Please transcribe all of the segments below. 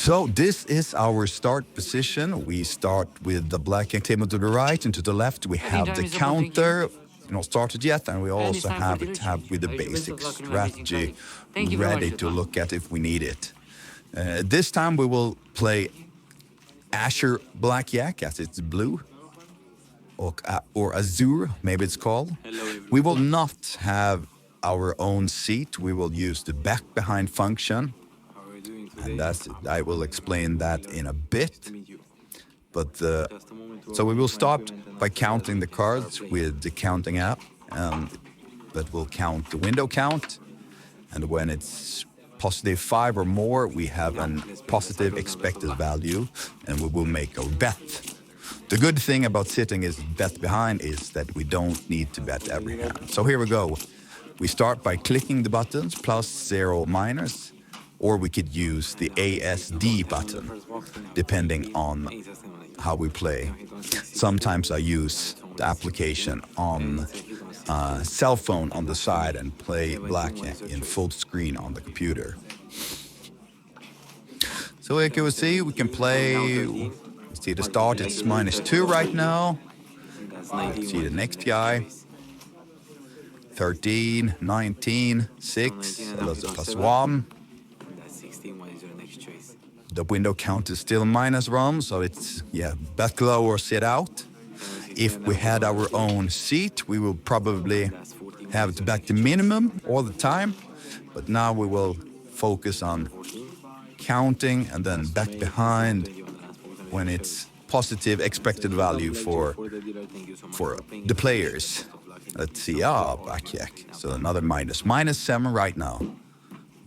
So this is our start position. We start with the blackjack table to the right, and to the left we have the counter. Not started yet, and we also have a tab with the basic strategy ready to look at if we need it. This time we will play Azure Blackjack, as it's blue, or Azure, maybe it's called. We will not have our own seat. We will use the back behind function, and I will explain that in a bit. But so we will start by counting the cards with the counting app, and that will count the window count. And when it's +5 or more, we have a positive expected value, and we will make our bet. The good thing about sitting is bet behind is that we don't need to bet every hand. So here we go. We start by clicking the buttons +, 0, -, or we could use the ASD button, depending on how we play. Sometimes I use the application on a cell phone on the side and play blackjack in full screen on the computer. So like you will see, we can play. See the start, it's -2 right now. Let's see the next guy. 13, 19, 6, that's a +1. The window count is still -1, so it's, bet low or sit out. If we had our own seat, we will probably have it back to minimum all the time. But now we will focus on counting and then back behind when it's positive expected value for the players. Let's see, blackjack. So another -7 right now.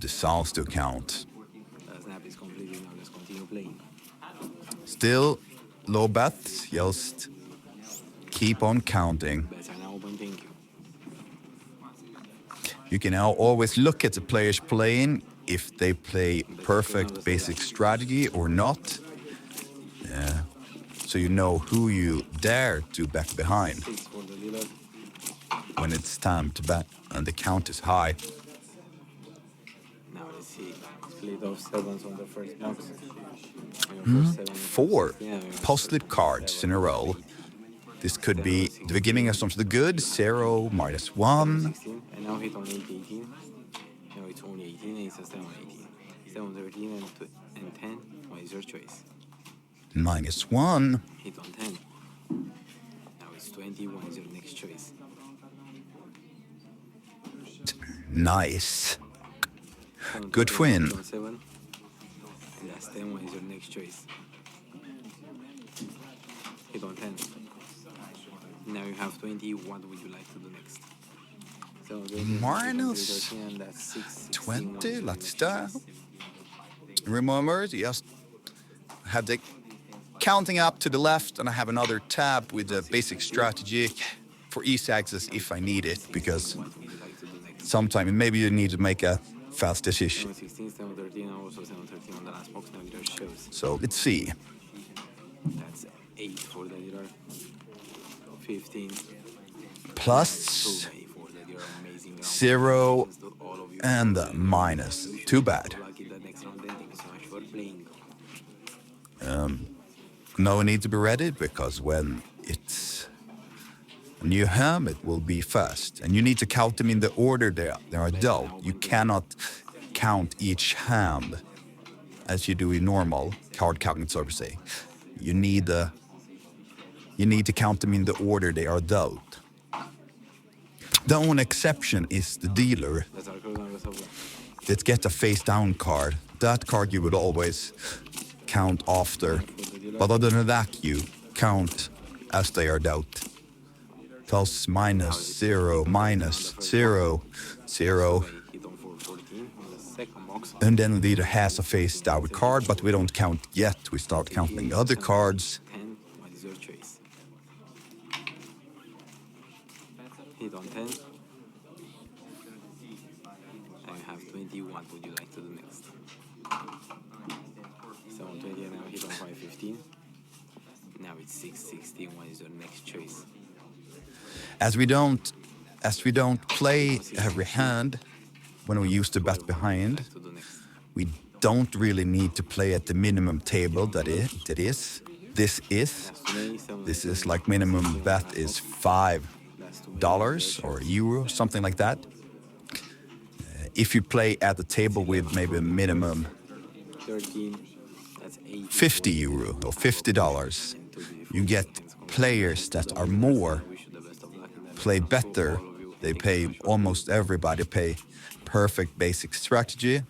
The sounds to count. Still low bets, just keep on counting. You can now always look at the players playing if they play perfect basic strategy or not. So you know who you dare to back behind when it's time to bet and the count is high. Now let's see. Split of 7s on the first box. 4 post-slip cards in a row. This could be the beginning of something good. 0, -1. And now hit on 8-18. Now it's only 18 and it's a 7-18. 7-13 and 10. What is your choice? -1. Hit on 10. Now it's 20. What is your next choice? Nice. Good win. 7. And that's 10. What is your next choice? Hit on 10. Now you have 20. What would you like to do next? -20. Let's start. Remember, just have the counting up to the left, and I have another tab with the basic strategy for easy access if I need it, because sometimes maybe you need to make a fast decision. So let's see. That's 8 for the leader. 15. +0 and minus. Too bad. No need to be ready, because when it's a new hand, it will be fast. And you need to count them in the order they are dealt. You cannot count each hand as you do in normal card counting, so to say. You need to count them in the order they are dealt. The only exception is the dealer. Let's get a face-down card. That card you would always count after. But other than that, you count as they are dealt. Plus, -0, -0, 0. And then the leader has a face-down card, but we don't count yet. We start counting other cards. Hit on 10. And you have 20. What would you like to do next? So on 20 and now hit on 5-15. Now it's 6-16. What is your next choice? As we don't play every hand when we use the bet behind, we don't really need to play at the minimum table that is. This is like minimum bet is $5 or euro, something like that. If you play at the table with maybe a minimum 13, that's 80. 50 euro or $50, you get players that are more, play better. They pay, almost everybody pay perfect basic strategy.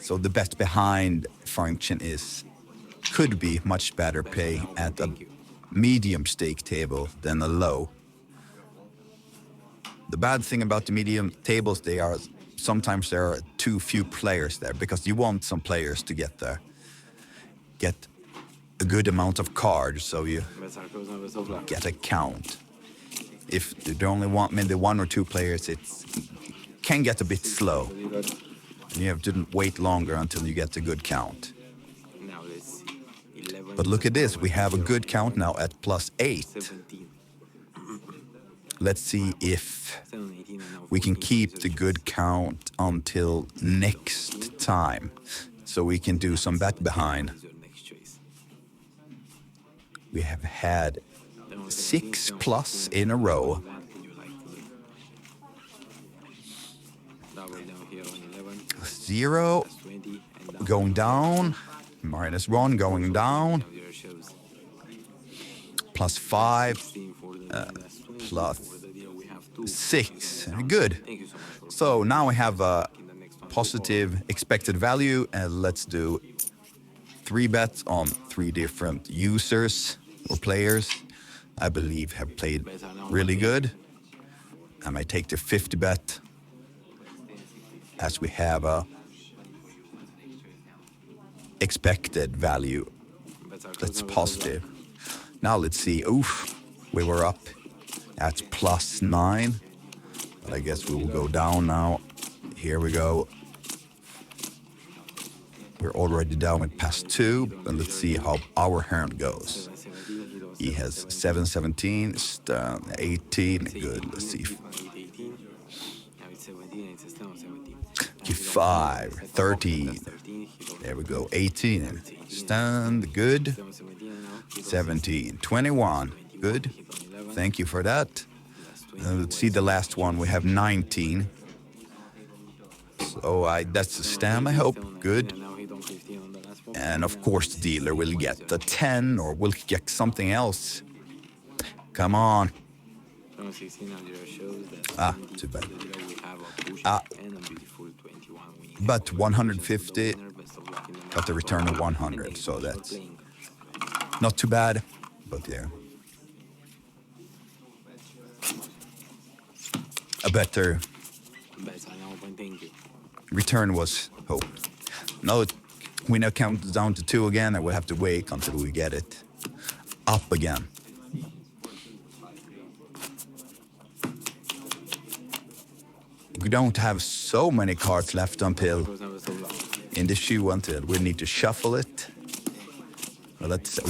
So the bet behind function could be much better pay at a medium stake table than a low. The bad thing about the medium tables, sometimes there are too few players there, because you want some players to get a good amount of cards, so you get a count. If you only want maybe one or two players, it can get a bit slow. And you have to wait longer until you get a good count. Now let's see. 11, But look at this, we have a good count now at +8. 17. Let's see if 7, 18, and now we can 14, keep the good count until next time, so we can do some bet behind. is your next choice. We have had 6+ in a row. What would you like to do? Double down here on 11, 0 20, and down. going down, -1 going down, Now your shows. +5, 16 for the last 20. plus For the deal, we have 2. 6. Good. Thank you so much for So now we have a in the next one. positive expected value, and let's do 3 bets on 3 different users or players I believe have played really good. I might take the 50 bet, as we have a expected value that's positive. Now let's see. Oof, we were up at +9, but I guess we will go down now. Here we go. We're already down at +2, and let's see how our hand goes. He has 7-17, 18. Good. Let's see. 18. Now it's 17 and it's still 17. 5, 13. There we go. 18. Stand. Good. 17. 21. Good. Thank you for that. Let's see the last one. We have 19. So that's the stem, I hope. Good. And of course the dealer will get the 10 or will get something else. Come on. Too bad. But 150 got the return of 100, so that's not too bad. But yeah, a better return was hoped. Now we now count down to 2 again, and we'll have to wait until we get it up again. We don't have so many cards left until in the shoe until we need to shuffle it. Well, that's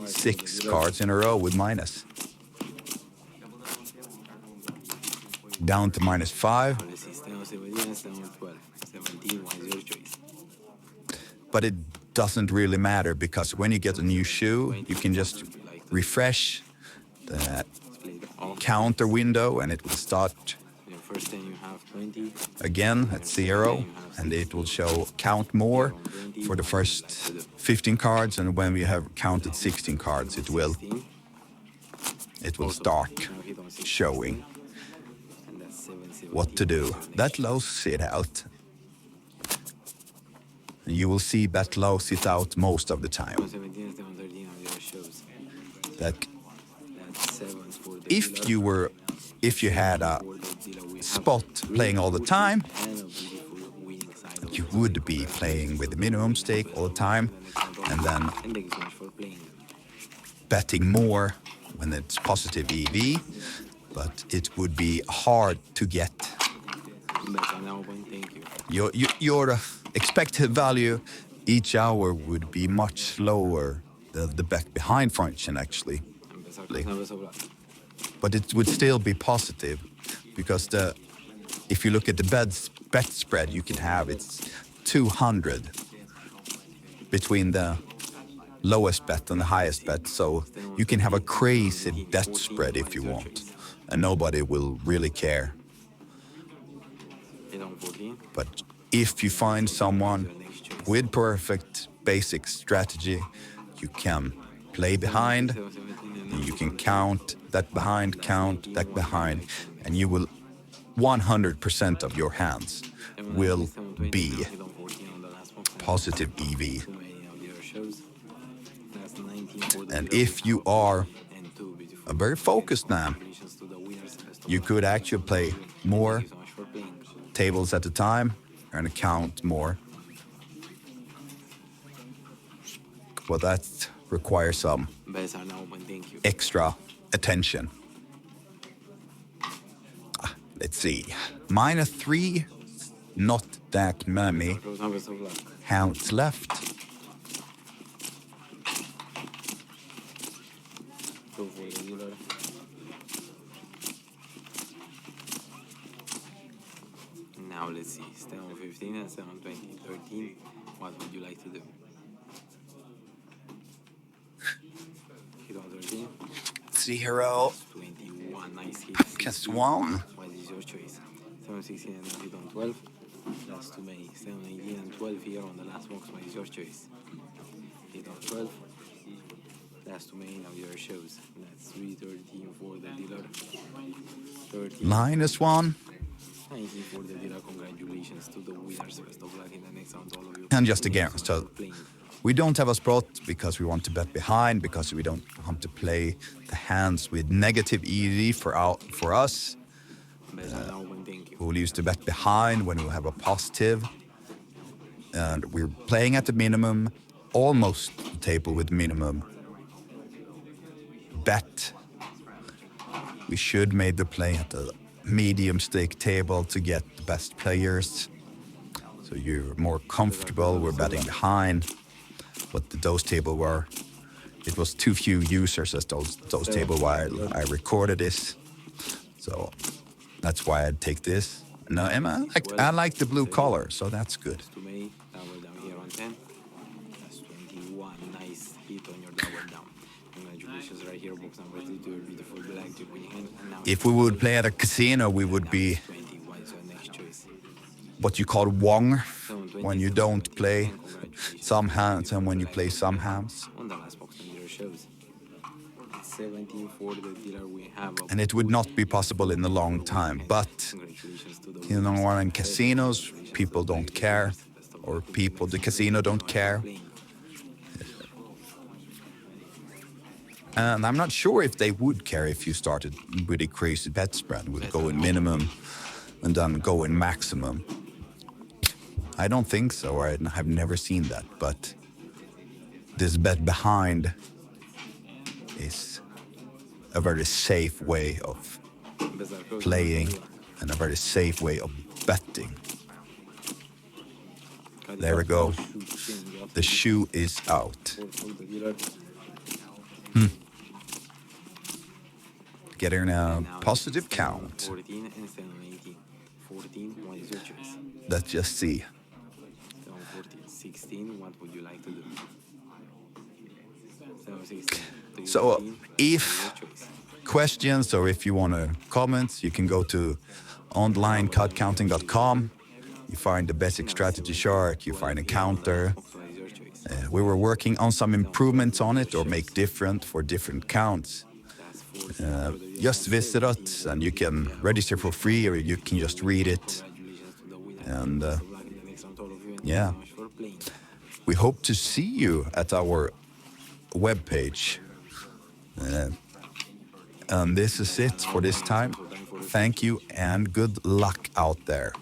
6 cards in a row with minus. Down to -5. But it doesn't really matter, because when you get a new shoe, you can just refresh the counter window and it will start again at 0, and it will show count more for the first 15 cards, and when we have counted 16 cards, it will start showing what to do. That lows it out. You will see that lows it out most of the time. That if you had a spot playing all the time, you would be playing with the minimum stake all the time, and then betting more when it's positive EV, but it would be hard to get your expected value each hour would be much lower, the bet behind function actually. But it would still be positive, because if you look at the bet spread you can have, it's 200 between the lowest bet and the highest bet. So you can have a crazy bet spread if you want, and nobody will really care. But if you find someone with perfect basic strategy, you can play behind, and you can count that behind, and you will 100% of your hands will be positive EV. And if you are a very focused man, you could actually play more tables at a time and count more. But that requires some extra attention. Let's see. -3, not that many hands left. Now let's see. 7-15 and 7-20. 13. What would you like to do? Hit on 13. Zero. 21. Nice hit. Just one. What is your choice? 7-16 and hit on 12. That's too many. 7-18 and 12 here on the last box. What is your choice? Hit on 12. That's too many. Now your shows. That's 3-13 for the dealer. 13. -1. 19 for the dealer. Congratulations to the winners. Best of luck in the next round, all of you. And just again, so we don't have a spot because we want to bet behind, because we don't want to play the hands with negative EV for us. We'll use to bet behind when we have a positive. And we're playing at the minimum, almost the table with minimum bet. We should made the play at the medium stake table to get the best players. So you're more comfortable. We're betting behind. But those table were, it was too few users as those table while I recorded this. So that's why I'd take this. No, Emma, I like the blue color, so that's good. Double down here on 10. That's 21. Nice hit on your double down. Congratulations right here, box number 3 to a beautiful blackjack winning hand. If we would play at a casino, we would be what you call wong, when you don't play some hands and when you play some hands. On the last box, the shows 17 for the dealer. We have, and it would not be possible in a long time. But you know, in casinos, people don't care, or people the casino don't care. And I'm not sure if they would care if you started with a crazy bet spread, would go in minimum and then go in maximum. I don't think so. I've never seen that. But this bet behind is a very safe way of playing and a very safe way of betting. There we go. The shoe is out. Getting a positive count. 14 and 17. 14, what is your choice? Let's just see. 14, 16, what would you like to do? 16. So if questions or if you want to comment, you can go to onlinecardcounting.com. You find the basic strategy chart, you find a counter. We were working on some improvements on it or make different for different counts. Just visit us and you can register for free or you can just read it. And yeah, we hope to see you at our webpage. And this is it for this time. Thank you and good luck out there.